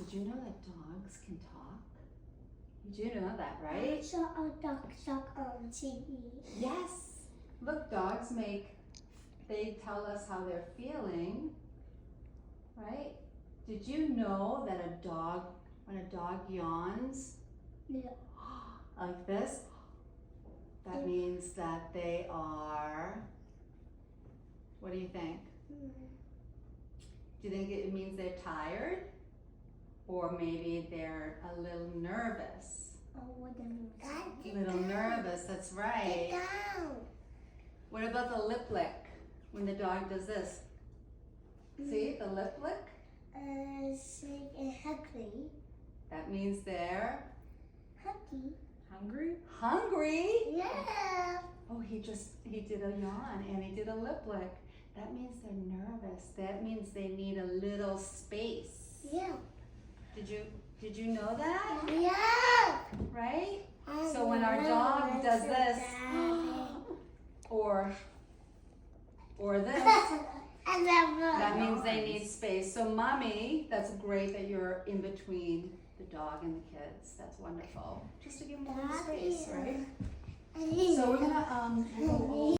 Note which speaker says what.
Speaker 1: did you know that dogs can talk? You do know that, right?
Speaker 2: I saw a dog talk on TV.
Speaker 1: Yes. Look, dogs they tell us how they're feeling, right? Did you know that when a dog yawns,
Speaker 2: Yeah.
Speaker 1: like this, that means that they are, what do you think? Do you think it means they're tired? Or maybe they're a little nervous? A little nervous, that's right.
Speaker 2: Get down.
Speaker 1: What about the lip lick? When the dog does this? See, the lip lick?
Speaker 2: Say hungry.
Speaker 1: That means they're
Speaker 2: Hungry.
Speaker 1: hungry.
Speaker 2: Yeah.
Speaker 1: Oh, he did a yawn and he did a lip lick. That means they're nervous. That means they need a little space.
Speaker 2: Yeah.
Speaker 1: Did you know that?
Speaker 2: Yeah.
Speaker 1: Right? So when our dog does this, or this, that means they need space. So mommy, that's great that you're in between the dog and the kids. That's wonderful. Just to give them a little space, right? So we're gonna